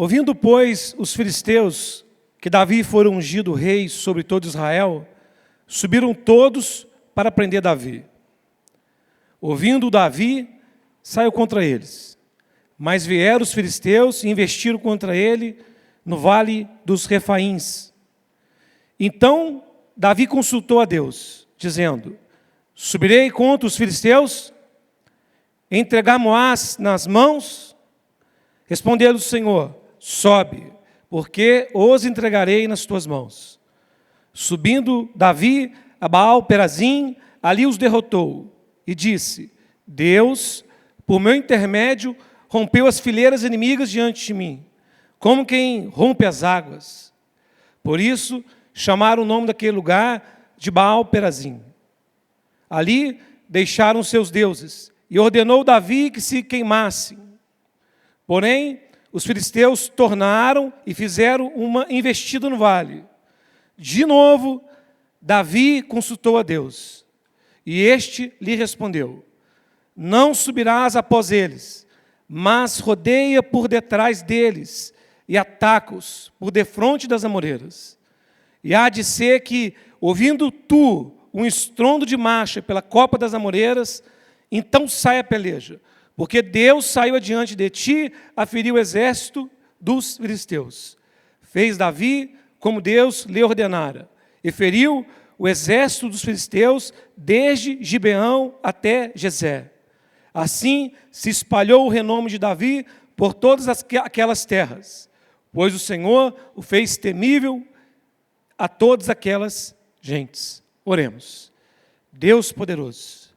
Ouvindo, pois, os filisteus que Davi fora ungido rei sobre todo Israel, subiram todos para prender Davi. Ouvindo Davi, saiu contra eles. Mas vieram os filisteus e investiram contra ele no vale dos Refaíns. Então Davi consultou a Deus, dizendo: subirei contra os filisteus? Entregar-me-ás nas mãos? Respondeu-lhe o Senhor: sobe, porque os entregarei nas tuas mãos. Subindo Davi a Baal-Perazim, ali os derrotou, e disse: Deus, por meu intermédio, rompeu as fileiras inimigas diante de mim, como quem rompe as águas. Por isso, chamaram o nome daquele lugar de Baal-Perazim. Ali deixaram seus deuses, e ordenou Davi que se queimassem. Porém, os filisteus tornaram e fizeram uma investida no vale. De novo, Davi consultou a Deus, e este lhe respondeu: não subirás após eles, mas rodeia por detrás deles, e ataca-os por defronte das amoreiras. E há de ser que, ouvindo tu um estrondo de marcha pela copa das amoreiras, então saia a peleja, porque Deus saiu adiante de ti a ferir o exército dos filisteus. Fez Davi como Deus lhe ordenara, e feriu o exército dos filisteus desde Gibeão até Gezer. Assim se espalhou o renome de Davi por todas aquelas terras, pois o Senhor o fez temível a todas aquelas gentes. Oremos. Deus poderoso,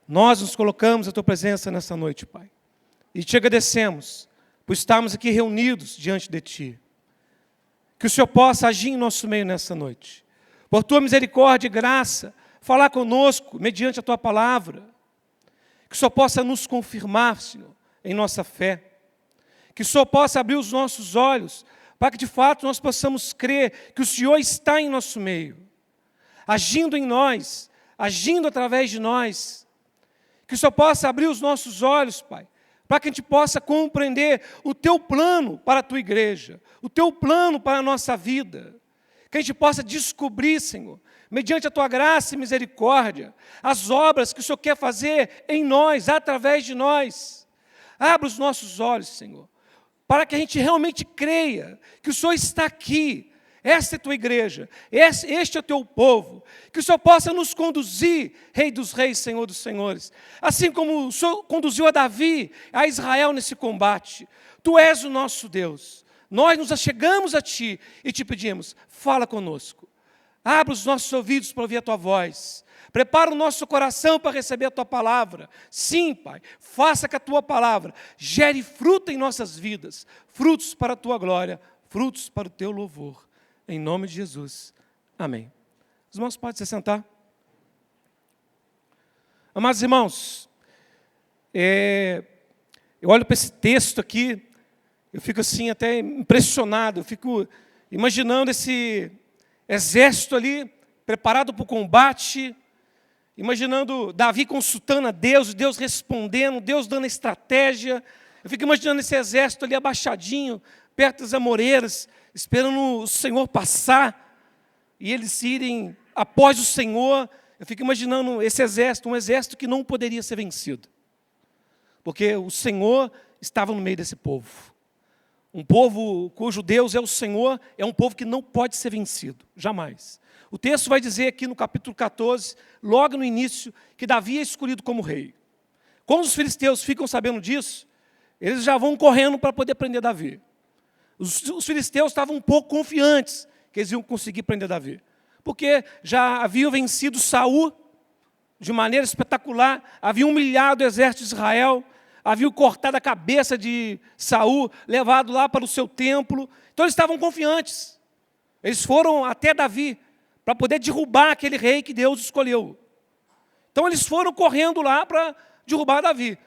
nós nos colocamos à Tua presença nessa noite, Pai, e Te agradecemos por estarmos aqui reunidos diante de Ti. Que o Senhor possa agir em nosso meio nessa noite. Por Tua misericórdia e graça, falar conosco mediante a Tua palavra. Que o Senhor possa nos confirmar, Senhor, em nossa fé. Que o Senhor possa abrir os nossos olhos, para que de fato nós possamos crer que o Senhor está em nosso meio, agindo em nós, agindo através de nós. Que o Senhor possa abrir os nossos olhos, Pai, para que a gente possa compreender o Teu plano para a Tua igreja, o Teu plano para a nossa vida. Que a gente possa descobrir, Senhor, mediante a Tua graça e misericórdia, as obras que o Senhor quer fazer em nós, através de nós. Abra os nossos olhos, Senhor, para que a gente realmente creia que o Senhor está aqui. Esta é a Tua igreja, este é o Teu povo. Que o Senhor possa nos conduzir, Rei dos reis, Senhor dos senhores. Assim como o Senhor conduziu a Davi, a Israel nesse combate. Tu és o nosso Deus. Nós nos achegamos a Ti e Te pedimos: fala conosco. Abra os nossos ouvidos para ouvir a Tua voz. Prepara o nosso coração para receber a Tua palavra. Sim, Pai, faça que a Tua palavra gere fruto em nossas vidas. Frutos para a Tua glória, frutos para o Teu louvor. Em nome de Jesus. Amém. Os irmãos podem se sentar. Amados irmãos, eu olho para esse texto aqui, eu fico assim até impressionado, eu fico imaginando esse exército ali, preparado para o combate, imaginando Davi consultando a Deus, Deus respondendo, Deus dando estratégia. Eu fico imaginando esse exército ali abaixadinho, perto das amoreiras, esperando o Senhor passar, e eles irem após o Senhor. Eu fico imaginando esse exército, um exército que não poderia ser vencido, porque o Senhor estava no meio desse povo. Um povo cujo Deus é o Senhor, é um povo que não pode ser vencido, jamais. O texto vai dizer aqui no capítulo 14, logo no início, que Davi é escolhido como rei. Quando os filisteus ficam sabendo disso, eles já vão correndo para poder prender Davi. Os filisteus estavam um pouco confiantes que eles iam conseguir prender Davi, porque já haviam vencido Saul de maneira espetacular, haviam humilhado o exército de Israel, haviam cortado a cabeça de Saul, levado lá para o seu templo. Então eles estavam confiantes. Eles foram até Davi para poder derrubar aquele rei que Deus escolheu. Então eles foram correndo lá para derrubar Davi.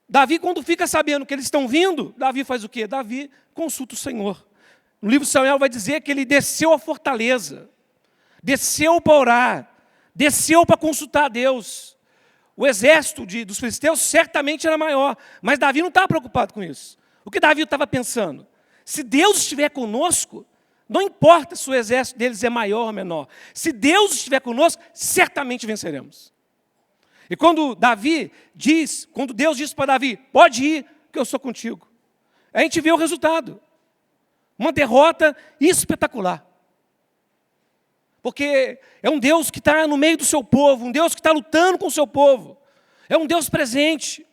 Davi, quando fica sabendo que eles estão vindo, Davi faz o quê? Davi consulta o Senhor. No livro de Samuel vai dizer que ele desceu à fortaleza, desceu para orar, desceu para consultar a Deus. O exército dos filisteus certamente era maior, mas Davi não estava preocupado com isso. O que Davi estava pensando? Se Deus estiver conosco, não importa se o exército deles é maior ou menor. Se Deus estiver conosco, certamente venceremos. E quando Deus diz para Davi, pode ir, que eu sou contigo. A gente vê o resultado. Uma derrota espetacular. Porque é um Deus que está no meio do seu povo, um Deus que está lutando com o seu povo. É um Deus presente.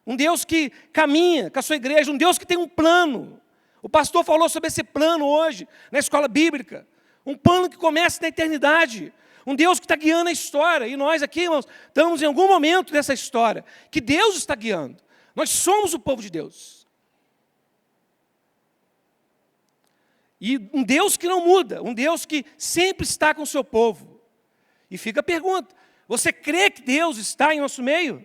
Um Deus que caminha com a sua igreja, um Deus que tem um plano. O pastor falou sobre esse plano hoje, na escola bíblica. Um plano que começa na eternidade. Um Deus que está guiando a história. E nós aqui, irmãos, estamos em algum momento dessa história que Deus está guiando. Nós somos o povo de Deus. E um Deus que não muda, um Deus que sempre está com o seu povo. E fica a pergunta, você crê que Deus está em nosso meio?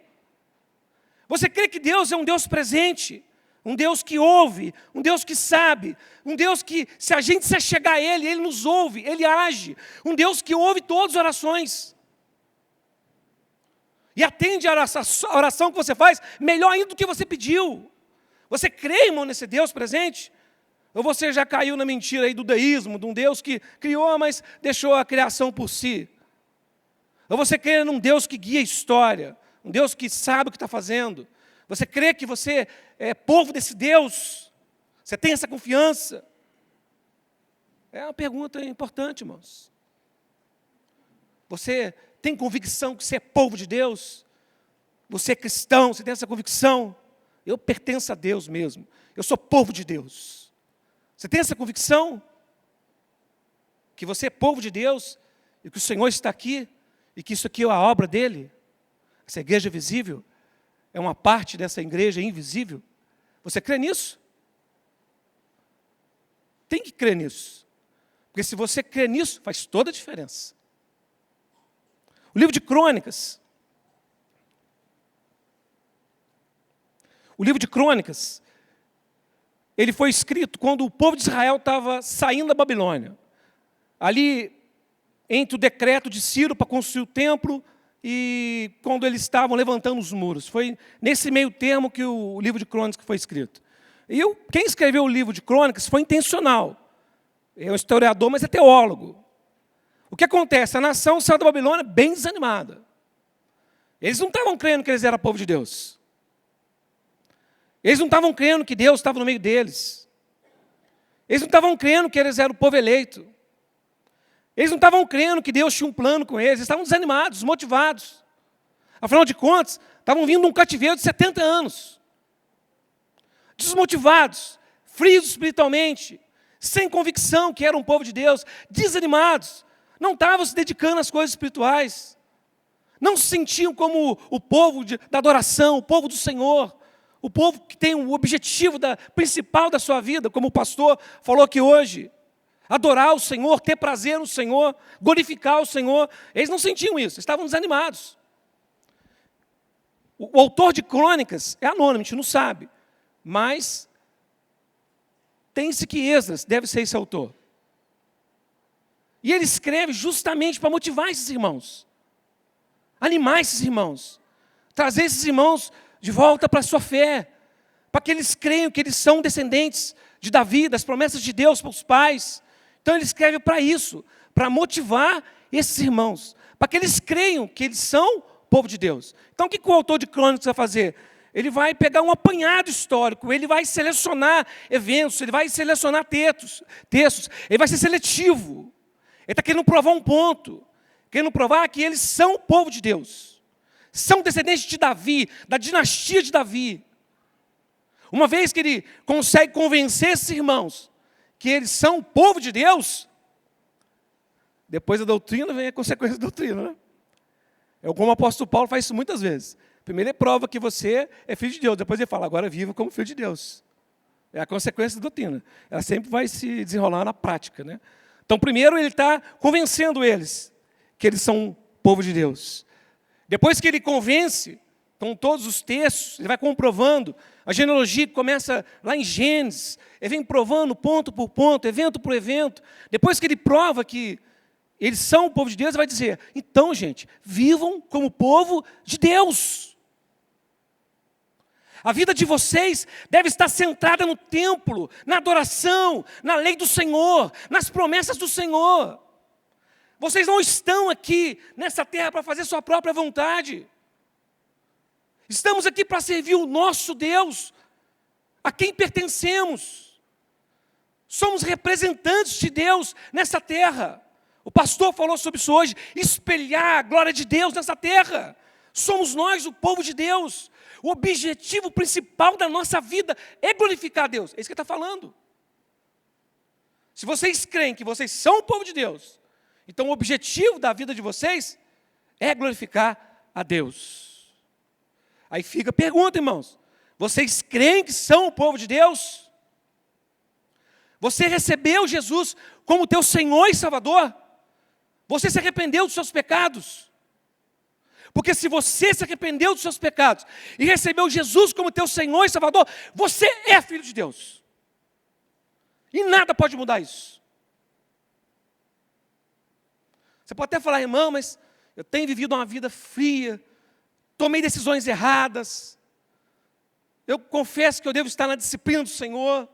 Você crê que Deus é um Deus presente? Um Deus que ouve, um Deus que sabe, um Deus que, se a gente se chegar a Ele, Ele nos ouve, Ele age. Um Deus que ouve todas as orações. E atende a oração que você faz, melhor ainda do que você pediu. Você crê, irmão, nesse Deus presente? Ou você já caiu na mentira aí do deísmo, de um Deus que criou, mas deixou a criação por si? Ou você crê num Deus que guia a história, um Deus que sabe o que está fazendo? Você crê que você é povo desse Deus? Você tem essa confiança? É uma pergunta importante, irmãos. Você tem convicção que você é povo de Deus? Você é cristão, você tem essa convicção? Eu pertenço a Deus mesmo, eu sou povo de Deus. Você tem essa convicção? Que você é povo de Deus, e que o Senhor está aqui, e que isso aqui é a obra dEle? Essa igreja visível é uma parte dessa igreja invisível? Você crê nisso? Tem que crer nisso. Porque se você crê nisso, faz toda a diferença. O livro de Crônicas. O livro de Crônicas, ele foi escrito quando o povo de Israel estava saindo da Babilônia. Ali, entre o decreto de Ciro para construir o templo e quando eles estavam levantando os muros. Foi nesse meio termo que o livro de Crônicas foi escrito. E quem escreveu o livro de Crônicas foi intencional. É um historiador, mas é teólogo. O que acontece? A nação saiu da Babilônia bem desanimada. Eles não estavam crendo que eles eram povo de Deus. Eles não estavam crendo que Deus estava no meio deles. Eles não estavam crendo que eles eram o povo eleito. Eles não estavam crendo que Deus tinha um plano com eles. Eles estavam desanimados, desmotivados. Afinal de contas, estavam vindo de um cativeiro de 70 anos. Desmotivados, frios espiritualmente, sem convicção que eram um povo de Deus, desanimados. Não estavam se dedicando às coisas espirituais. Não se sentiam como o povo da adoração, o povo do Senhor. O povo que tem o objetivo principal da sua vida, como o pastor falou aqui hoje. Adorar o Senhor, ter prazer no Senhor, glorificar o Senhor. Eles não sentiam isso, estavam desanimados. O autor de Crônicas é anônimo, a gente não sabe. Mas tem-se que Esdras deve ser esse autor. E ele escreve justamente para motivar esses irmãos. Animar esses irmãos. Trazer esses irmãos de volta para a sua fé, para que eles creiam que eles são descendentes de Davi, das promessas de Deus para os pais. Então ele escreve para isso, para motivar esses irmãos, para que eles creiam que eles são povo de Deus. Então o que o autor de Crônicas vai fazer? Ele vai pegar um apanhado histórico, ele vai selecionar eventos, ele vai selecionar textos, ele vai ser seletivo. Ele está querendo provar um ponto, querendo provar que eles são o povo de Deus. São descendentes de Davi, da dinastia de Davi. Uma vez que ele consegue convencer esses irmãos que eles são o povo de Deus, depois da doutrina vem a consequência da doutrina, né? É como o apóstolo Paulo faz isso muitas vezes. Primeiro ele prova que você é filho de Deus, depois ele fala, agora viva como filho de Deus. É a consequência da doutrina. Ela sempre vai se desenrolar na prática, né? Então primeiro ele está convencendo eles que eles são o povo de Deus. Depois que ele convence, com todos os textos, ele vai comprovando. A genealogia começa lá em Gênesis, ele vem provando ponto por ponto, evento por evento. Depois que ele prova que eles são o povo de Deus, ele vai dizer, então, gente, vivam como povo de Deus. A vida de vocês deve estar centrada no templo, na adoração, na lei do Senhor, nas promessas do Senhor. Vocês não estão aqui nessa terra para fazer sua própria vontade. Estamos aqui para servir o nosso Deus, a quem pertencemos. Somos representantes de Deus nessa terra. O pastor falou sobre isso hoje, espelhar a glória de Deus nessa terra. Somos nós, o povo de Deus. O objetivo principal da nossa vida é glorificar a Deus. É isso que ele está falando. Se vocês creem que vocês são o povo de Deus, então o objetivo da vida de vocês é glorificar a Deus. Aí fica a pergunta, irmãos. Vocês creem que são o povo de Deus? Você recebeu Jesus como teu Senhor e Salvador? Você se arrependeu dos seus pecados? Porque se você se arrependeu dos seus pecados e recebeu Jesus como teu Senhor e Salvador, você é filho de Deus. E nada pode mudar isso. Você pode até falar, irmão, mas eu tenho vivido uma vida fria, tomei decisões erradas, eu confesso que eu devo estar na disciplina do Senhor,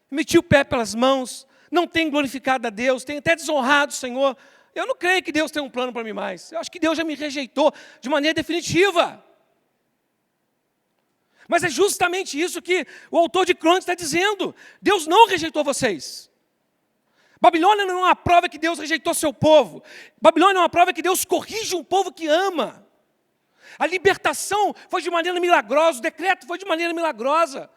meti o pé pelas mãos, não tenho glorificado a Deus, tenho até desonrado o Senhor. Eu não creio que Deus tem um plano para mim mais. Eu acho que Deus já me rejeitou de maneira definitiva. Mas é justamente isso que o autor de Crônicas está dizendo. Deus não rejeitou vocês. Babilônia não é uma prova que Deus rejeitou seu povo. Babilônia é uma prova que Deus corrige um povo que ama. A libertação foi de maneira milagrosa, o decreto foi de maneira milagrosa.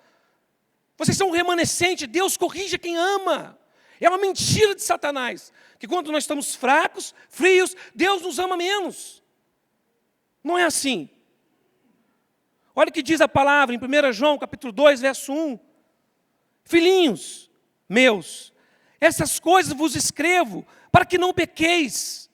Vocês são um remanescente, Deus corrige quem ama. É uma mentira de Satanás, que quando nós estamos fracos, frios, Deus nos ama menos. Não é assim. Olha o que diz a palavra em 1 João, capítulo 2, verso 1. Filhinhos meus, essas coisas vos escrevo para que não pequeis.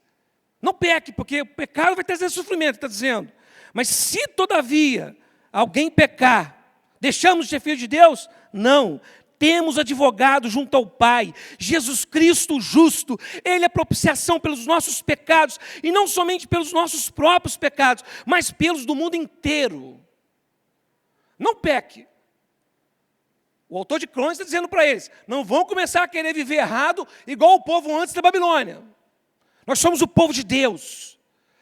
Não peque, porque o pecado vai trazer sofrimento, está dizendo. Mas se todavia alguém pecar, deixamos de ser filho de Deus? Não. Temos advogado junto ao Pai, Jesus Cristo o justo. Ele é propiciação pelos nossos pecados, e não somente pelos nossos próprios pecados, mas pelos do mundo inteiro. Não peque. O autor de Crônicas está dizendo para eles, não vão começar a querer viver errado, igual o povo antes da Babilônia. Nós somos o povo de Deus,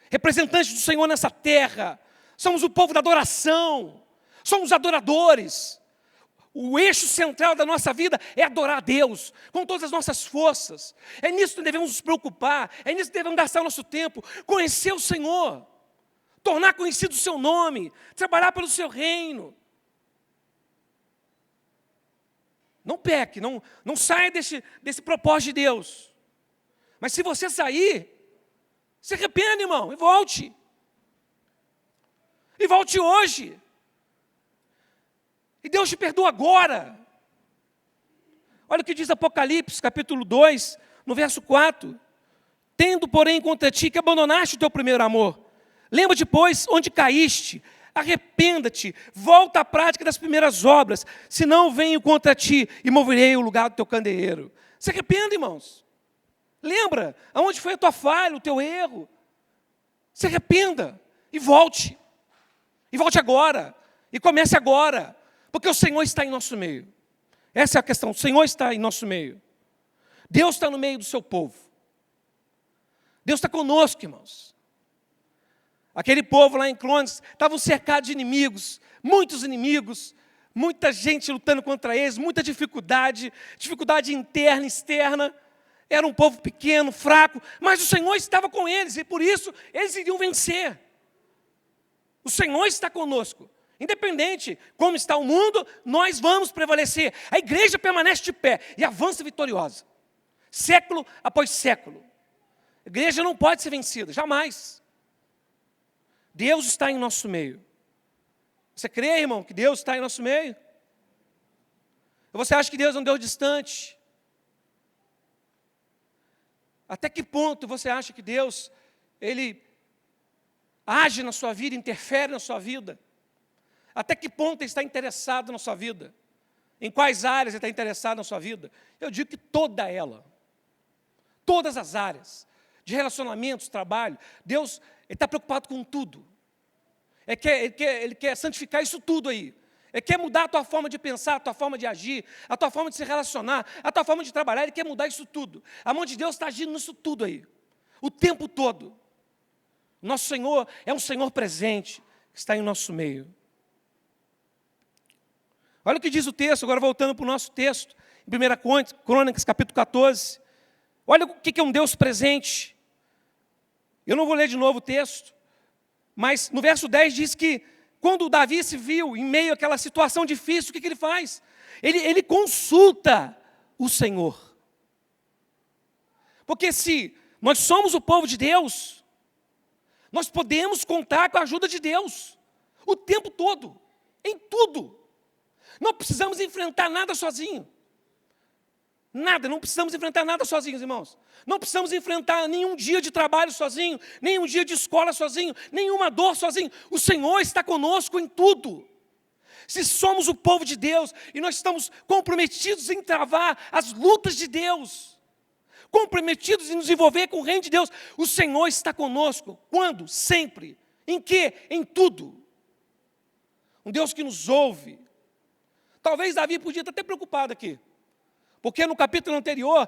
representantes do Senhor nessa terra. Somos o povo da adoração, somos adoradores. O eixo central da nossa vida é adorar a Deus com todas as nossas forças. É nisso que devemos nos preocupar, é nisso que devemos gastar o nosso tempo, conhecer o Senhor, tornar conhecido o seu nome, trabalhar pelo seu reino. Não peque, não saia desse propósito de Deus. Mas se você sair, se arrependa, irmão, e volte. E volte hoje. E Deus te perdoa agora. Olha o que diz Apocalipse, capítulo 2, no verso 4. Tendo, porém, contra ti que abandonaste o teu primeiro amor. Lembra-te, pois, onde caíste. Arrependa-te, volta à prática das primeiras obras. Senão venho contra ti e moverei o lugar do teu candeeiro. Se arrependa, irmãos. Lembra aonde foi a tua falha, o teu erro. Se arrependa e volte. E volte agora. E comece agora. Porque o Senhor está em nosso meio. Essa é a questão, o Senhor está em nosso meio. Deus está no meio do seu povo. Deus está conosco, irmãos. Aquele povo lá em Crônicas estavam cercados de inimigos, muita gente lutando contra eles, muita dificuldade interna e externa. Era um povo pequeno, fraco, mas o Senhor estava com eles e por isso eles iriam vencer. O Senhor está conosco. Independente como está o mundo, nós vamos prevalecer. A igreja permanece de pé e avança vitoriosa. Século após século. A igreja não pode ser vencida, jamais. Deus está em nosso meio. Você crê, irmão, que Deus está em nosso meio? Ou você acha que Deus é um Deus distante? Até que ponto você acha que Deus, Ele age na sua vida, interfere na sua vida? Até que ponto Ele está interessado na sua vida? Em quais áreas Ele está interessado na sua vida? Eu digo que toda ela. Todas as áreas. De relacionamentos, trabalho. Deus, Ele está preocupado com tudo. Ele quer santificar isso tudo aí. Ele quer mudar a tua forma de pensar, a tua forma de agir, a tua forma de se relacionar, a tua forma de trabalhar. Ele quer mudar isso tudo. A mão de Deus está agindo nisso tudo aí, o tempo todo. Nosso Senhor é um Senhor presente, que está em nosso meio. Olha o que diz o texto, agora voltando para o nosso texto, em 1 Crônicas, capítulo 14. Olha o que é um Deus presente. Eu não vou ler de novo o texto, mas no verso 10 diz que quando Davi se viu em meio àquela situação difícil, o que ele faz? Ele consulta o Senhor. Porque se nós somos o povo de Deus, nós podemos contar com a ajuda de Deus, o tempo todo, em tudo. Não precisamos enfrentar nada sozinho. Nada, não precisamos enfrentar nada sozinhos, irmãos. Não precisamos enfrentar nenhum dia de trabalho sozinho, nenhum dia de escola sozinho, nenhuma dor sozinho. O Senhor está conosco em tudo. Se somos o povo de Deus e nós estamos comprometidos em travar as lutas de Deus, comprometidos em nos envolver com o reino de Deus, o Senhor está conosco. Quando? Sempre. Em quê? Em tudo. Um Deus que nos ouve. Talvez Davi podia estar até preocupado aqui. Porque no capítulo anterior,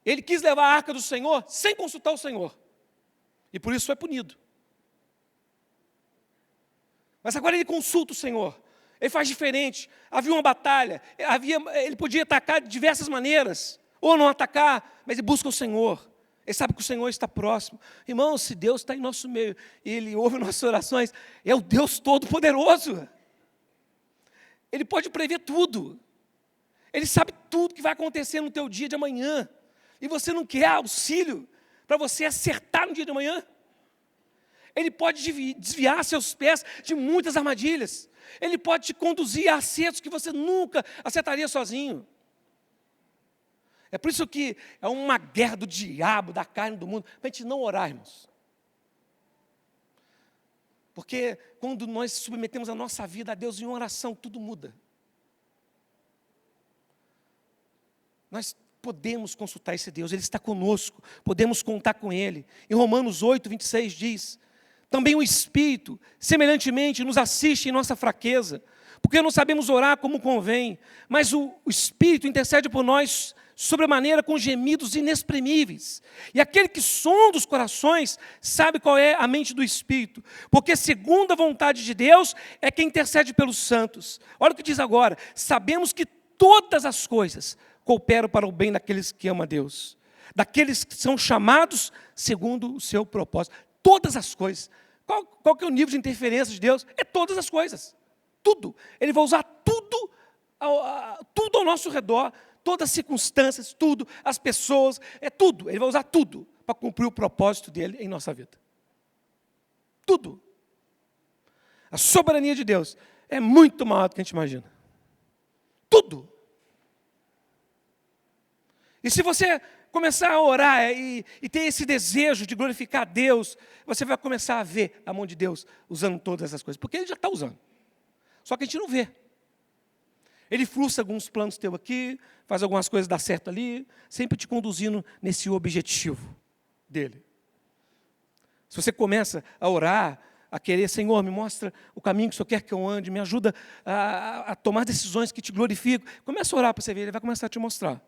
ele quis levar a arca do Senhor sem consultar o Senhor. E por isso foi punido. Mas agora ele consulta o Senhor. Ele faz diferente. Havia uma batalha. Ele podia atacar de diversas maneiras. Ou não atacar, mas ele busca o Senhor. Ele sabe que o Senhor está próximo. Irmãos, se Deus está em nosso meio e Ele ouve nossas orações, é o Deus Todo-Poderoso. Ele pode prever tudo. Ele sabe tudo que vai acontecer no teu dia de amanhã. E você não quer auxílio para você acertar no dia de amanhã? Ele pode desviar seus pés de muitas armadilhas. Ele pode te conduzir a acertos que você nunca acertaria sozinho. É por isso que é uma guerra do diabo, da carne, do mundo, para a gente não orar, irmãos. Porque quando nós submetemos a nossa vida a Deus em oração, tudo muda. Nós podemos consultar esse Deus, Ele está conosco, podemos contar com Ele. Em Romanos 8, 26 diz, também o Espírito, semelhantemente, nos assiste em nossa fraqueza, porque não sabemos orar como convém, mas o Espírito intercede por nós sobremaneira com gemidos inexprimíveis. E aquele que sonda os corações sabe qual é a mente do Espírito, porque segundo a vontade de Deus é quem intercede pelos santos. Olha o que diz agora, sabemos que todas as coisas cooperam para o bem daqueles que amam a Deus, daqueles que são chamados segundo o seu propósito. Todas as coisas. Qual que é o nível de interferência de Deus? É todas as coisas. Tudo. Ele vai usar tudo ao nosso redor, todas as circunstâncias, tudo, as pessoas, é tudo. Ele vai usar tudo para cumprir o propósito dele em nossa vida. Tudo. A soberania de Deus é muito maior do que a gente imagina. Tudo. E se você começar a orar e ter esse desejo de glorificar a Deus, você vai começar a ver a mão de Deus usando todas essas coisas. Porque Ele já está usando. Só que a gente não vê. Ele frustra alguns planos teus aqui, faz algumas coisas dar certo ali, sempre te conduzindo nesse objetivo dele. Se você começa a orar, a querer, Senhor, me mostra o caminho que o Senhor quer que eu ande, me ajuda a tomar decisões que te glorificam. Começa a orar para você ver, Ele vai começar a te mostrar.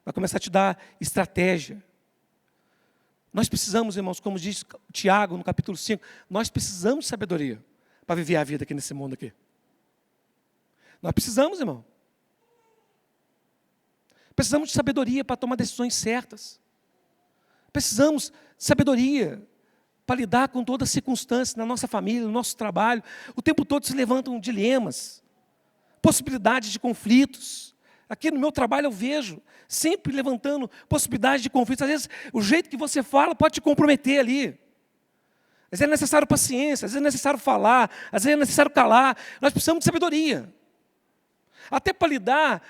Vai começar a te dar estratégia. Nós precisamos, irmãos, como diz Tiago no capítulo 5, nós precisamos de sabedoria para viver a vida aqui nesse mundo aqui. Nós precisamos, irmão. Precisamos de sabedoria para tomar decisões certas. Precisamos de sabedoria para lidar com todas as circunstâncias na nossa família, no nosso trabalho. O tempo todo se levantam dilemas, possibilidades de conflitos. Aqui no meu trabalho eu vejo, sempre levantando possibilidades de conflitos. Às vezes, o jeito que você fala pode te comprometer ali. Às vezes é necessário paciência, às vezes é necessário falar, às vezes é necessário calar. Nós precisamos de sabedoria. Até para lidar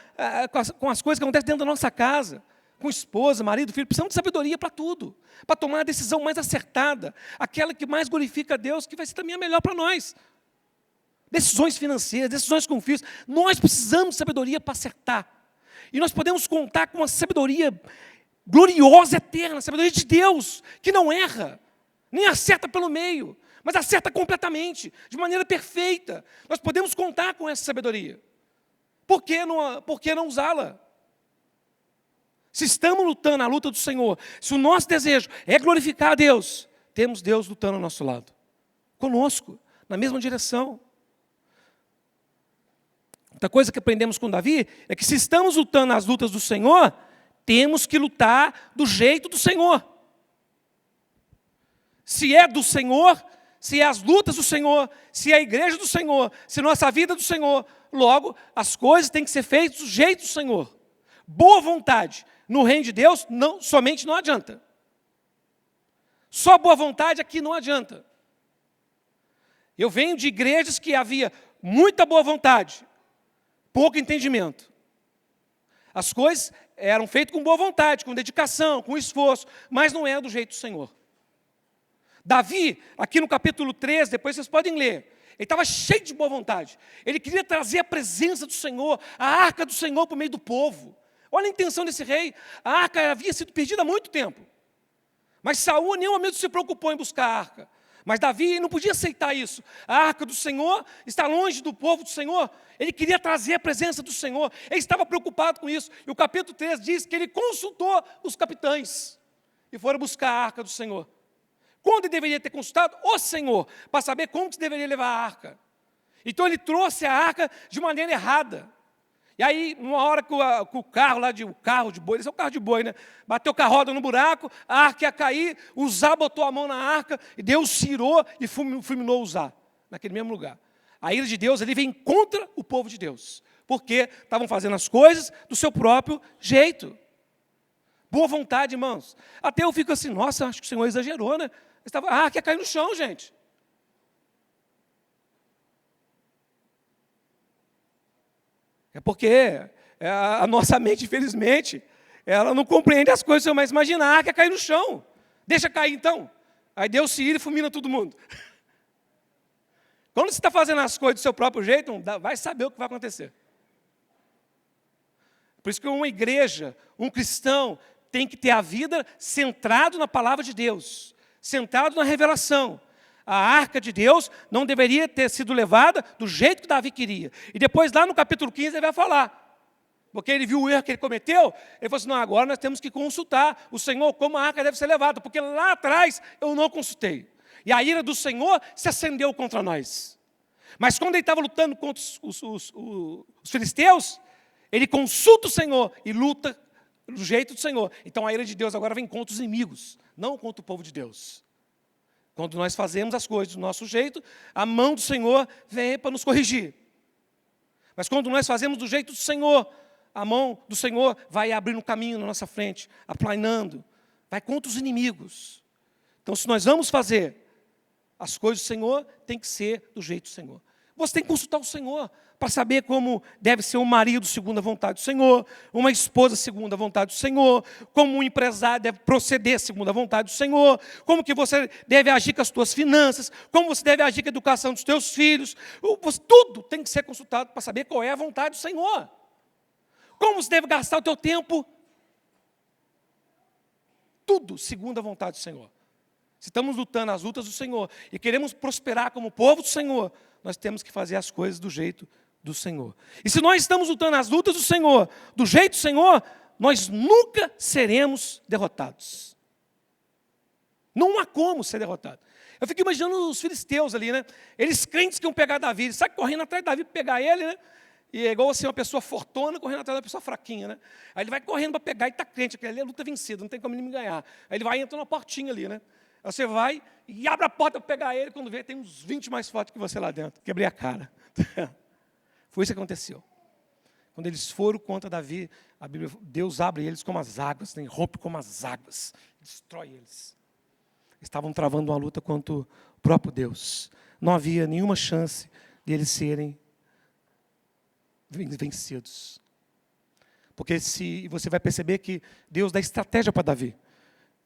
com as coisas que acontecem dentro da nossa casa, com esposa, marido, filho. Precisamos de sabedoria para tudo, para tomar a decisão mais acertada, aquela que mais glorifica a Deus, que vai ser também a melhor para nós. Decisões financeiras, decisões com filhos. Nós precisamos de sabedoria para acertar. E nós podemos contar com uma sabedoria gloriosa, eterna, sabedoria de Deus, que não erra, nem acerta pelo meio. mas acerta completamente, de maneira perfeita. Nós podemos contar com essa sabedoria. Por que não usá-la? Se estamos lutando a luta do Senhor, se o nosso desejo é glorificar a Deus, temos Deus lutando ao nosso lado, conosco, na mesma direção. Outra coisa que aprendemos com Davi é que se estamos lutando as lutas do Senhor, temos que lutar do jeito do Senhor. Se é do Senhor, se é as lutas do Senhor, se é a igreja do Senhor, se é nossa vida do Senhor, logo, as coisas têm que ser feitas do jeito do Senhor. Boa vontade no reino de Deus somente não adianta. Só boa vontade aqui não adianta. Eu venho de igrejas que havia muita boa vontade, pouco entendimento. As coisas eram feitas com boa vontade, com dedicação, com esforço, mas não é do jeito do Senhor. Davi, aqui no capítulo 13, depois vocês podem ler, ele estava cheio de boa vontade. Ele queria trazer a presença do Senhor, a arca do Senhor para o meio do povo. Olha a intenção desse rei. A arca havia sido perdida há muito tempo. Mas Saul em nenhum momento se preocupou em buscar a arca. Mas Davi não podia aceitar isso. A arca do Senhor está longe do povo do Senhor. Ele queria trazer a presença do Senhor. Ele estava preocupado com isso. E o capítulo 3 diz que ele consultou os capitães e foram buscar a arca do Senhor. Quando ele deveria ter consultado o Senhor, para saber como se deveria levar a arca. Então ele trouxe a arca de maneira errada. E aí, numa hora que o carro lá, o carro de boi, esse é o carro de boi, né? Bateu com a roda no buraco, a arca ia cair, Uzá botou a mão na arca, e Deus cirou e fulminou Uzá, naquele mesmo lugar. A ira de Deus ali vem contra o povo de Deus, porque estavam fazendo as coisas do seu próprio jeito. Boa vontade, irmãos. Até eu fico assim, nossa, acho que o Senhor exagerou, né? A arca ia cair no chão, gente. É porque a nossa mente, infelizmente, ela não compreende as coisas, mas imagina a arca cair no chão. Deixa cair então. Aí Deus se ira e fulmina todo mundo. Quando você está fazendo as coisas do seu próprio jeito, vai saber o que vai acontecer. Por isso que uma igreja, um cristão, tem que ter a vida centrado na palavra de Deus, centrado na revelação. A arca de Deus não deveria ter sido levada do jeito que Davi queria. E depois, lá no capítulo 15, ele vai falar. Porque ele viu o erro que ele cometeu, ele falou assim, não, agora nós temos que consultar o Senhor como a arca deve ser levada, porque lá atrás eu não consultei. E a ira do Senhor se acendeu contra nós. Mas quando ele estava lutando contra os filisteus, ele consulta o Senhor e luta do jeito do Senhor. Então a ira de Deus agora vem contra os inimigos, não contra o povo de Deus. Quando nós fazemos as coisas do nosso jeito, a mão do Senhor vem para nos corrigir. Mas quando nós fazemos do jeito do Senhor, a mão do Senhor vai abrindo um caminho na nossa frente, aplanando, vai contra os inimigos. Então, se nós vamos fazer as coisas do Senhor, tem que ser do jeito do Senhor. Você tem que consultar o Senhor para saber como deve ser um marido segundo a vontade do Senhor, uma esposa segundo a vontade do Senhor, como um empresário deve proceder segundo a vontade do Senhor, como que você deve agir com as suas finanças, como você deve agir com a educação dos teus filhos. Tudo tem que ser consultado para saber qual é a vontade do Senhor. Como você deve gastar o teu tempo. Tudo segundo a vontade do Senhor. Se estamos lutando as lutas do Senhor e queremos prosperar como povo do Senhor, nós temos que fazer as coisas do jeito do Senhor. E se nós estamos lutando as lutas do Senhor, do jeito do Senhor, nós nunca seremos derrotados. Não há como ser derrotado. Eu fico imaginando os filisteus ali, né? Eles crentes que iam pegar Davi, eles saem correndo atrás de Davi para pegar ele, né? E é igual assim, uma pessoa fortuna correndo atrás da pessoa fraquinha, né? Aí ele vai correndo para pegar e está crente, porque ali é luta vencida, não tem como ele ganhar. Aí ele vai e entra numa portinha ali, né? Aí você vai e abre a porta para pegar ele, quando vê, tem uns 20 mais fortes que você lá dentro. Quebrei a cara. Foi isso que aconteceu. Quando eles foram contra Davi, a Bíblia, Deus abre eles como as águas, né? Rompe como as águas, destrói eles. Estavam travando uma luta contra o próprio Deus. Não havia nenhuma chance de eles serem vencidos. Porque você vai perceber que Deus dá estratégia para Davi.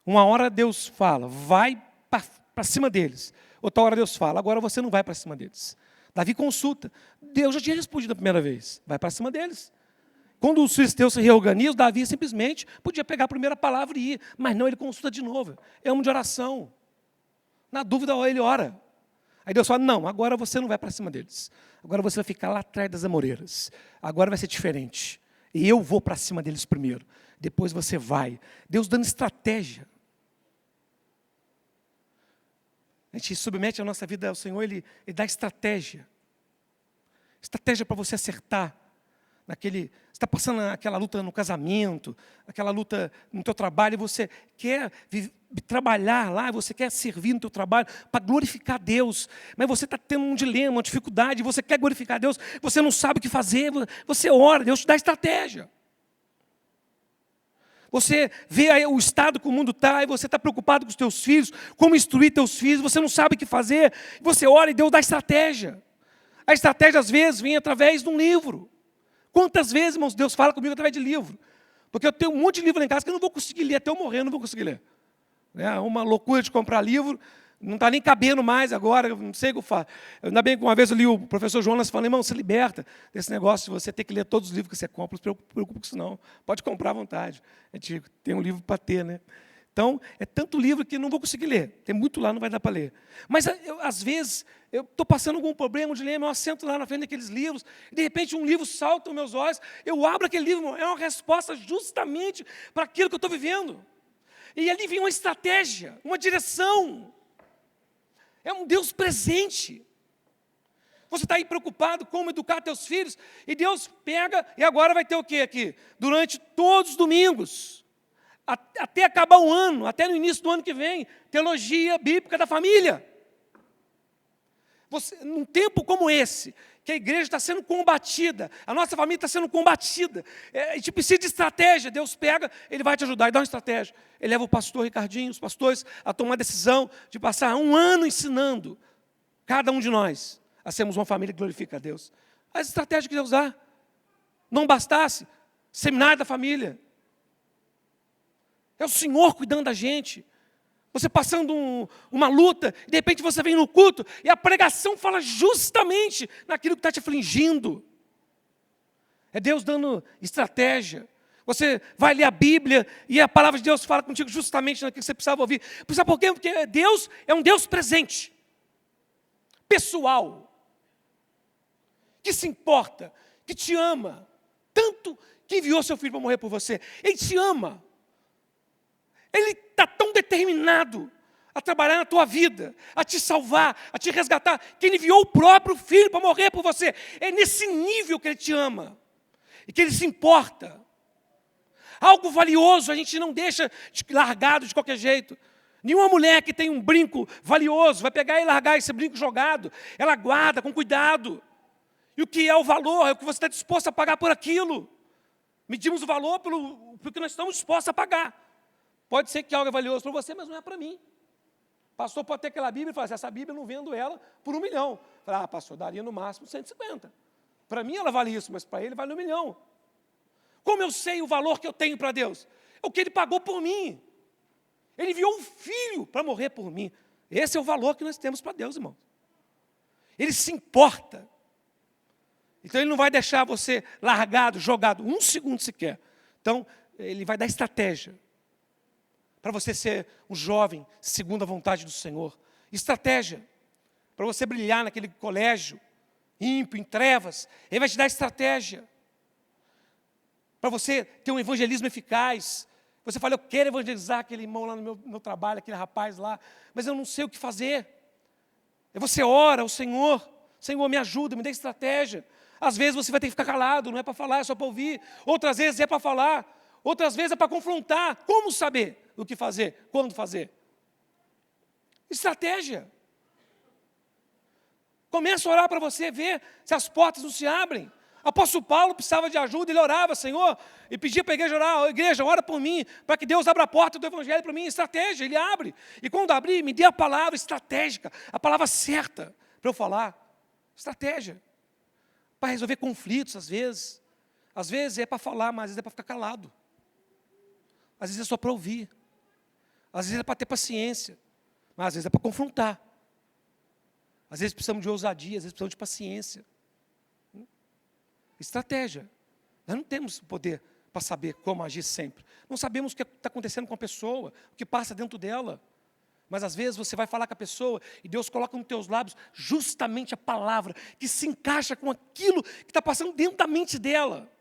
Uma hora Deus fala, vai para cima deles. Outra hora Deus fala, agora você não vai para cima deles. Davi consulta. Deus já tinha respondido a primeira vez, vai para cima deles. Quando os filisteus se reorganizam, Davi simplesmente podia pegar a primeira palavra e ir. Mas não, ele consulta de novo. É um de oração. Na dúvida, ele ora. Aí Deus fala, não, agora você não vai para cima deles. Agora você vai ficar lá atrás das amoreiras. Agora vai ser diferente. E eu vou para cima deles primeiro. Depois você vai. Deus dando estratégia. A gente submete a nossa vida ao Senhor, Ele dá estratégia. Estratégia para você acertar. Você está passando aquela luta no casamento, aquela luta no teu trabalho, e você quer trabalhar lá, você quer servir no teu trabalho para glorificar Deus, mas você está tendo um dilema, uma dificuldade, você quer glorificar Deus, você não sabe o que fazer, você ora, Deus te dá estratégia. Você vê aí o estado que o mundo está, e você está preocupado com os teus filhos, como instruir teus filhos, você não sabe o que fazer, você ora e Deus dá estratégia. A estratégia às vezes vem através de um livro. Quantas vezes, irmãos, Deus fala comigo através de livro? Porque eu tenho um monte de livro lá em casa que eu não vou conseguir ler, até eu morrer eu não vou conseguir ler. É uma loucura de comprar livro, não está nem cabendo mais agora, eu não sei o que eu faço. Ainda bem que uma vez eu li o professor Jonas falando, irmão, se liberta desse negócio de você ter que ler todos os livros que você compra, não se preocupe com isso não, pode comprar à vontade. A gente tem um livro para ter, né? Então, é tanto livro que não vou conseguir ler. Tem muito lá, não vai dar para ler. Mas, às vezes, eu estou passando algum problema, um dilema, eu assento lá na frente daqueles livros, e de repente um livro salta aos meus olhos, eu abro aquele livro, é uma resposta justamente para aquilo que eu estou vivendo. E ali vem uma estratégia, uma direção. É um Deus presente. Você está aí preocupado como educar teus filhos, e Deus pega, e agora vai ter o quê aqui? Durante todos os domingos, até acabar o ano, até no início do ano que vem, teologia bíblica da família. Num tempo como esse, que a igreja está sendo combatida, a nossa família está sendo combatida, a gente precisa de estratégia. Deus pega, Ele vai te ajudar e dá uma estratégia. Ele leva o pastor Ricardinho, os pastores, a tomar a decisão de passar um ano ensinando cada um de nós a sermos uma família que glorifica a Deus. As estratégias que Deus dá. Não bastasse, seminário da família. É o Senhor cuidando da gente. Você passando uma luta, e de repente você vem no culto, e a pregação fala justamente naquilo que está te afligindo. É Deus dando estratégia. Você vai ler a Bíblia, e a palavra de Deus fala contigo justamente naquilo que você precisava ouvir. Sabe por quê? Porque Deus é um Deus presente, pessoal, que se importa, que te ama, tanto que enviou seu filho para morrer por você. Ele te ama. Ele está tão determinado a trabalhar na tua vida, a te salvar, a te resgatar, que Ele enviou o próprio Filho para morrer por você. É nesse nível que Ele te ama e que Ele se importa. Algo valioso a gente não deixa largado de qualquer jeito. Nenhuma mulher que tem um brinco valioso vai pegar e largar esse brinco jogado. Ela guarda com cuidado. E o que é o valor? É o que você está disposto a pagar por aquilo. Medimos o valor pelo que nós estamos dispostos a pagar. Pode ser que algo é valioso para você, mas não é para mim. O pastor pode ter aquela Bíblia e falar assim, essa Bíblia eu não vendo ela por 1 milhão. Fala, pastor, daria no máximo 150. Para mim ela vale isso, mas para ele vale 1 milhão. Como eu sei o valor que eu tenho para Deus? É o que Ele pagou por mim. Ele enviou um filho para morrer por mim. Esse é o valor que nós temos para Deus, irmão. Ele se importa. Então Ele não vai deixar você largado, jogado, 1 segundo sequer. Então, Ele vai dar estratégia para você ser um jovem segundo a vontade do Senhor. Estratégia para você brilhar naquele colégio ímpio, em trevas. Ele vai te dar estratégia para você ter um evangelismo eficaz. Você fala, eu quero evangelizar aquele irmão lá no meu trabalho, aquele rapaz lá, mas eu não sei o que fazer. E você ora ao Senhor, Senhor, me ajuda, me dê estratégia. Às vezes você vai ter que ficar calado, não é para falar, é só para ouvir. Outras vezes é para falar, outras vezes é para confrontar. Como saber o que fazer, quando fazer? Estratégia. Começa a orar para você ver se as portas não se abrem. Apóstolo Paulo precisava de ajuda, ele orava, Senhor, e pedia para a igreja orar, igreja, ora por mim, para que Deus abra a porta do Evangelho para mim, estratégia, ele abre. E quando abrir, me dê a palavra estratégica, a palavra certa para eu falar. Estratégia. Para resolver conflitos, às vezes é para falar, mas às vezes é para ficar calado. Às vezes é só para ouvir. Às vezes é para ter paciência, mas às vezes é para confrontar. Às vezes precisamos de ousadia, às vezes precisamos de paciência. Estratégia. Nós não temos poder para saber como agir sempre. Não sabemos o que está acontecendo com a pessoa, o que passa dentro dela. Mas às vezes você vai falar com a pessoa e Deus coloca nos teus lábios justamente a palavra que se encaixa com aquilo que está passando dentro da mente dela.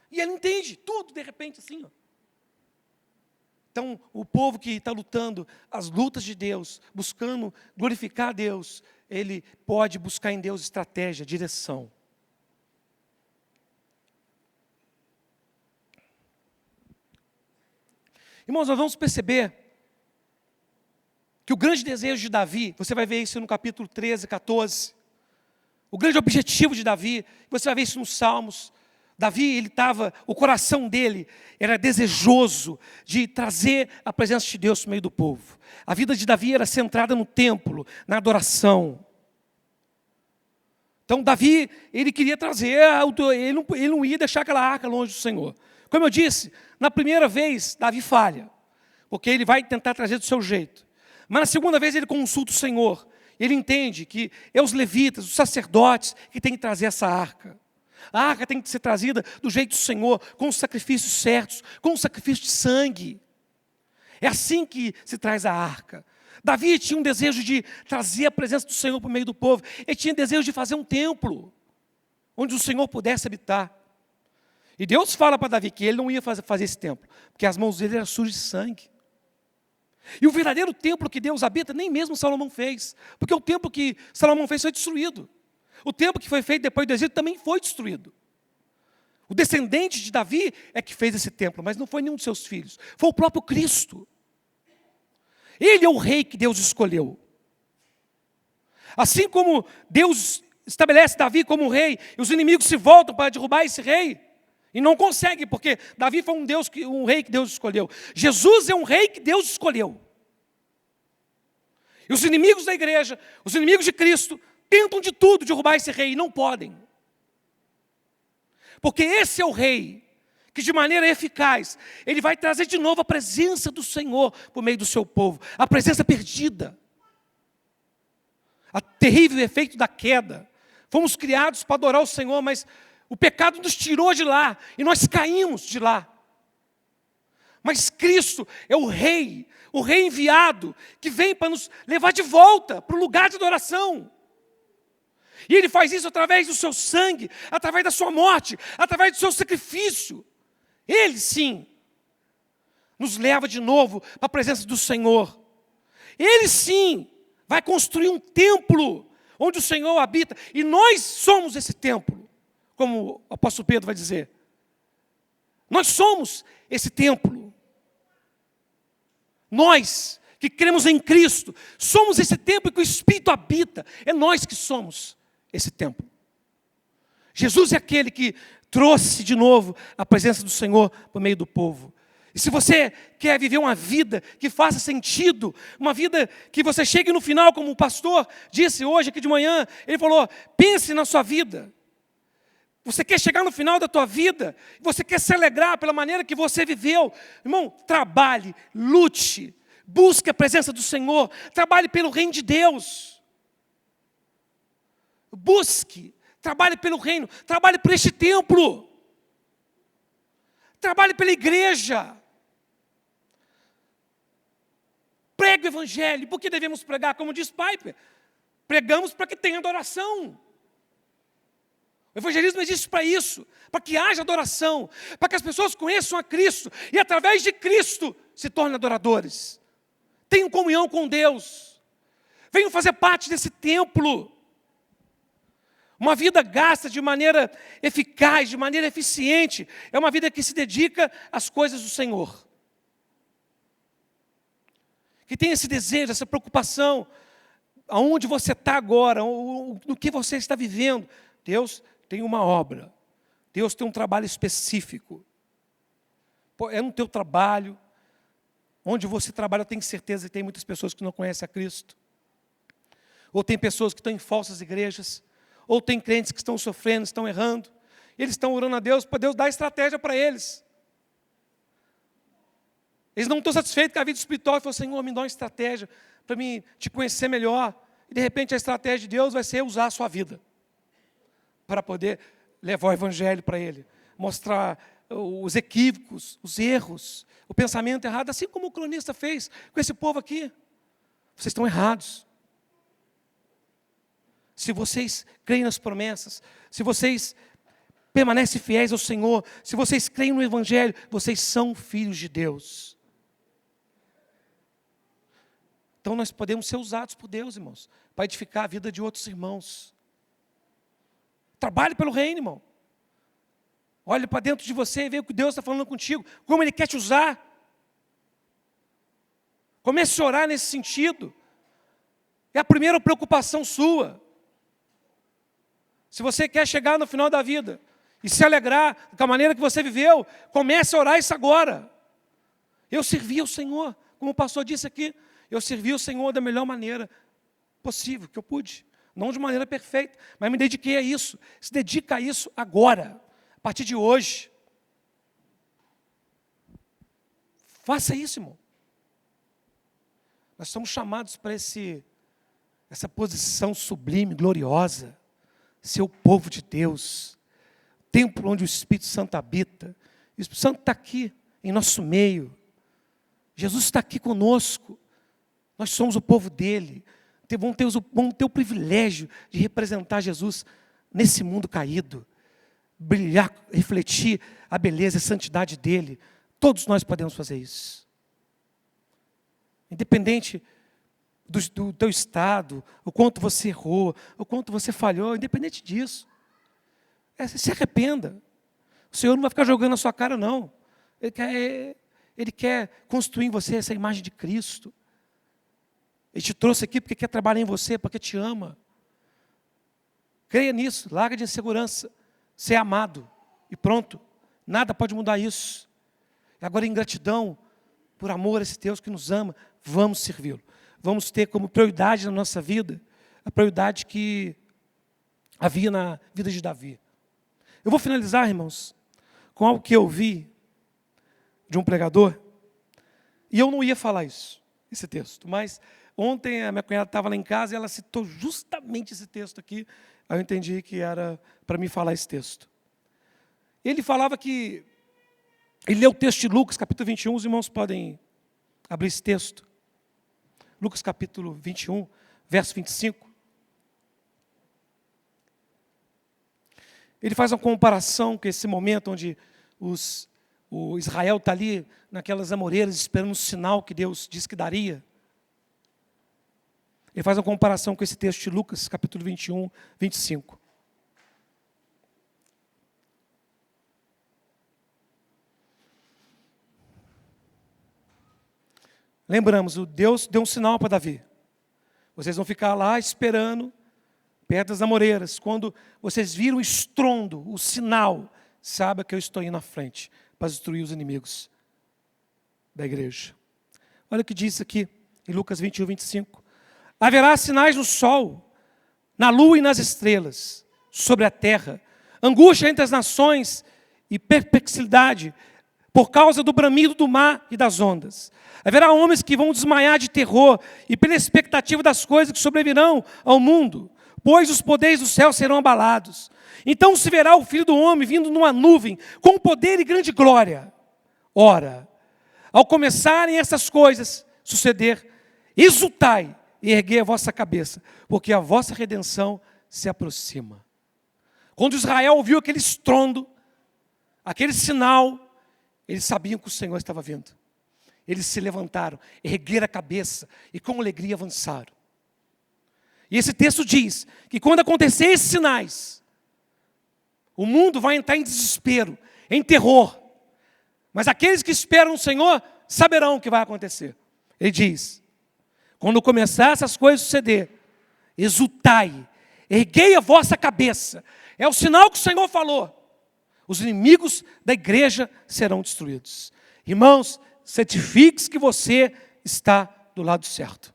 E ela entende tudo de repente assim. Ó. Então, o povo que está lutando as lutas de Deus, buscando glorificar a Deus, ele pode buscar em Deus estratégia, direção. Irmãos, nós vamos perceber que o grande desejo de Davi, você vai ver isso no capítulo 13, 14, o grande objetivo de Davi, você vai ver isso nos Salmos. Davi, o coração dele era desejoso de trazer a presença de Deus no meio do povo. A vida de Davi era centrada no templo, na adoração. Então Davi, ele queria trazer, ele não ia deixar aquela arca longe do Senhor. Como eu disse, na primeira vez Davi falha, porque ele vai tentar trazer do seu jeito. Mas na segunda vez ele consulta o Senhor. Ele entende que é os levitas, os sacerdotes, que têm que trazer essa arca. A arca tem que ser trazida do jeito do Senhor, com os sacrifícios certos, com o sacrifício de sangue. É assim que se traz a arca. Davi tinha um desejo de trazer a presença do Senhor para o meio do povo. Ele tinha desejo de fazer um templo, onde o Senhor pudesse habitar. E Deus fala para Davi que ele não ia fazer esse templo, porque as mãos dele eram sujas de sangue. E o verdadeiro templo que Deus habita, nem mesmo Salomão fez. Porque o templo que Salomão fez foi destruído. O templo que foi feito depois do Egito também foi destruído. O descendente de Davi é que fez esse templo, mas não foi nenhum de seus filhos. Foi o próprio Cristo. Ele é o rei que Deus escolheu. Assim como Deus estabelece Davi como rei, e os inimigos se voltam para derrubar esse rei, e não conseguem, porque Davi foi um rei que Deus escolheu. Jesus é um rei que Deus escolheu. E os inimigos da igreja, os inimigos de Cristo, tentam de tudo derrubar esse rei, e não podem. Porque esse é o rei que de maneira eficaz, ele vai trazer de novo a presença do Senhor por meio do seu povo. A presença perdida. O terrível efeito da queda. Fomos criados para adorar o Senhor, mas o pecado nos tirou de lá e nós caímos de lá. Mas Cristo é o rei enviado, que vem para nos levar de volta para o lugar de adoração. E Ele faz isso através do seu sangue, através da sua morte, através do seu sacrifício. Ele sim, nos leva de novo para a presença do Senhor. Ele sim, vai construir um templo, onde o Senhor habita, e nós somos esse templo. Como o apóstolo Pedro vai dizer. Nós somos esse templo. Nós que cremos em Cristo, somos esse templo que o Espírito habita. É nós que somos esse templo. Jesus é aquele que trouxe de novo a presença do Senhor por meio do povo. E se você quer viver uma vida que faça sentido, uma vida que você chegue no final, como o pastor disse hoje aqui de manhã, ele falou, pense na sua vida. Você quer chegar no final da tua vida, você quer se alegrar pela maneira que você viveu. Irmão, trabalhe, lute, busque a presença do Senhor, trabalhe pelo reino de Deus. Busque, trabalhe pelo reino, trabalhe por este templo. Trabalhe pela igreja. Pregue o evangelho. Por que devemos pregar? Como diz Piper, pregamos para que tenha adoração. O evangelismo existe para isso, para que haja adoração, para que as pessoas conheçam a Cristo e através de Cristo se tornem adoradores. Tenham comunhão com Deus. Venham fazer parte desse templo. Uma vida gasta de maneira eficaz, de maneira eficiente, é uma vida que se dedica às coisas do Senhor. Que tem esse desejo, essa preocupação, aonde você está agora, no que você está vivendo. Deus tem uma obra, Deus tem um trabalho específico. É no teu trabalho, onde você trabalha, eu tenho certeza que tem muitas pessoas que não conhecem a Cristo. Ou tem pessoas que estão em falsas igrejas, ou tem crentes que estão sofrendo, estão errando. Eles estão orando a Deus para Deus dar estratégia para eles. Eles não estão satisfeitos com a vida espiritual e falam, Senhor, me dá uma estratégia para mim te conhecer melhor. E de repente a estratégia de Deus vai ser usar a sua vida para poder levar o evangelho para ele, mostrar os equívocos, os erros, o pensamento errado, assim como o cronista fez com esse povo aqui. vocês estão errados. Se vocês creem nas promessas, se vocês permanecem fiéis ao Senhor, se vocês creem no Evangelho, vocês são filhos de Deus. Então nós podemos ser usados por Deus, irmãos, para edificar a vida de outros irmãos. Trabalhe pelo reino, irmão. Olhe para dentro de você e veja o que Deus está falando contigo, como Ele quer te usar. Comece a orar nesse sentido. É a primeira preocupação sua. Se você quer chegar no final da vida e se alegrar com a maneira que você viveu, comece a orar isso agora. Eu servi ao Senhor, como o pastor disse aqui, eu servi ao Senhor da melhor maneira possível, que eu pude. Não de maneira perfeita, mas me dediquei a isso. Se dedica a isso agora, a partir de hoje. Faça isso, irmão. Nós somos chamados para essa posição sublime, gloriosa. Ser o povo de Deus, templo onde o Espírito Santo habita. O Espírito Santo está aqui, em nosso meio. Jesus está aqui conosco. Nós somos o povo dele. Vamos ter o privilégio de representar Jesus nesse mundo caído. Brilhar, refletir a beleza e a santidade dele. Todos nós podemos fazer isso. Independente do teu estado, o quanto você errou, o quanto você falhou, independente disso. Se arrependa. O Senhor não vai ficar jogando na sua cara, não. Ele quer construir em você essa imagem de Cristo. Ele te trouxe aqui porque quer trabalhar em você, porque te ama. Creia nisso, larga de insegurança. Ser amado e pronto. Nada pode mudar isso. E agora, em gratidão, por amor a esse Deus que nos ama, vamos servi-lo. Vamos ter como prioridade na nossa vida a prioridade que havia na vida de Davi. Eu vou finalizar, irmãos, com algo que eu ouvi de um pregador, e eu não ia falar esse texto, mas ontem a minha cunhada estava lá em casa e ela citou justamente esse texto aqui, aí eu entendi que era para mim falar esse texto. Ele falava que, ele leu o texto de Lucas, capítulo 21, os irmãos podem abrir esse texto. Lucas capítulo 21, verso 25. Ele faz uma comparação com esse momento onde o Israel está ali naquelas amoreiras esperando um sinal que Deus disse que daria. Ele faz uma comparação com esse texto de Lucas capítulo 21, 25. Lembramos, o Deus deu um sinal para Davi. Vocês vão ficar lá esperando, perto das amoreiras. Quando vocês viram o estrondo, o sinal, saiba que eu estou indo na frente para destruir os inimigos da igreja. Olha o que diz aqui em Lucas 21, 25. Haverá sinais no sol, na lua e nas estrelas, sobre a terra, angústia entre as nações e perplexidade, por causa do bramido do mar e das ondas. Haverá homens que vão desmaiar de terror e pela expectativa das coisas que sobrevirão ao mundo, pois os poderes do céu serão abalados. Então se verá o Filho do Homem vindo numa nuvem, com poder e grande glória. Ora, ao começarem essas coisas suceder, exultai e erguei a vossa cabeça, porque a vossa redenção se aproxima. Quando Israel ouviu aquele estrondo, aquele sinal, eles sabiam que o Senhor estava vindo. Eles se levantaram, ergueram a cabeça e com alegria avançaram. E esse texto diz que quando acontecer esses sinais, o mundo vai entrar em desespero, em terror. Mas aqueles que esperam no Senhor saberão o que vai acontecer. Ele diz, quando começar essas coisas a suceder, exultai, erguei a vossa cabeça. É o sinal que o Senhor falou. Os inimigos da igreja serão destruídos. Irmãos, certifique-se que você está do lado certo.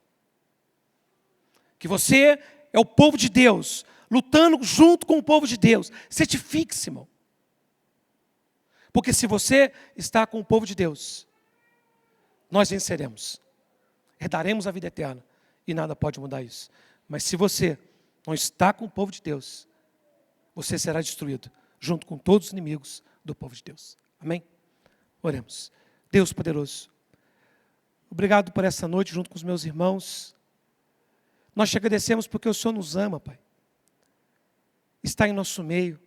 Que você é o povo de Deus, lutando junto com o povo de Deus. Certifique-se, irmão. Porque se você está com o povo de Deus, nós venceremos. Herdaremos a vida eterna. E nada pode mudar isso. Mas se você não está com o povo de Deus, você será destruído, junto com todos os inimigos do povo de Deus. Amém? Oremos. Deus poderoso, obrigado por essa noite junto com os meus irmãos. Nós te agradecemos porque o Senhor nos ama, Pai. Está em nosso meio.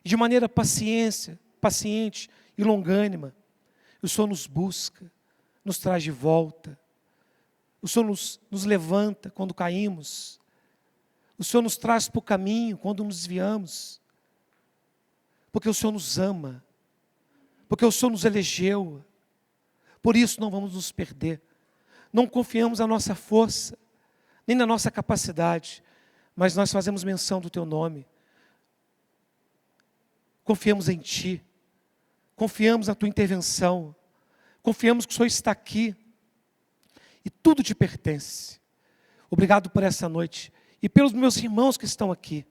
E de maneira paciente e longânima, o Senhor nos busca, nos traz de volta. O Senhor nos levanta quando caímos. O Senhor nos traz para o caminho quando nos desviamos. Porque o Senhor nos ama. Porque o Senhor nos elegeu. Por isso não vamos nos perder. Não confiamos na nossa força, nem na nossa capacidade, mas nós fazemos menção do Teu nome. Confiamos em Ti. Confiamos na Tua intervenção. Confiamos que o Senhor está aqui. E tudo te pertence. Obrigado por essa noite. E pelos meus irmãos que estão aqui.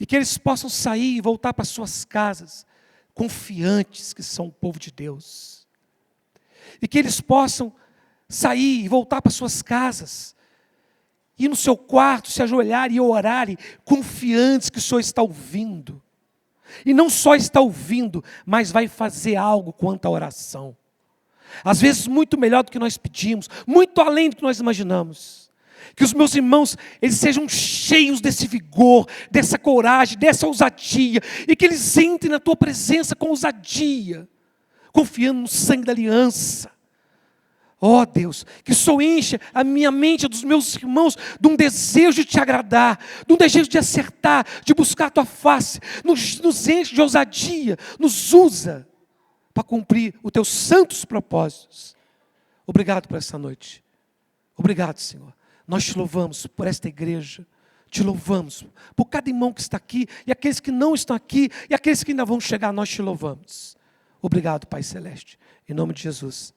E que eles possam sair e voltar para suas casas, confiantes que são o povo de Deus. E que eles possam sair e voltar para suas casas, ir no seu quarto, se ajoelhar e orarem, confiantes que o Senhor está ouvindo. E não só está ouvindo, mas vai fazer algo quanto à oração. Às vezes muito melhor do que nós pedimos, muito além do que nós imaginamos. Que os meus irmãos, eles sejam cheios desse vigor, dessa coragem, dessa ousadia, e que eles entrem na Tua presença com ousadia, confiando no sangue da aliança. Ó Deus, que só encha a minha mente, dos meus irmãos, de um desejo de Te agradar, de um desejo de acertar, de buscar a Tua face, nos enche de ousadia, nos usa para cumprir os Teus santos propósitos. Obrigado por essa noite. Obrigado, Senhor. Nós Te louvamos por esta igreja. Te louvamos por cada irmão que está aqui, e aqueles que não estão aqui, e aqueles que ainda vão chegar, nós Te louvamos. Obrigado, Pai Celeste. Em nome de Jesus.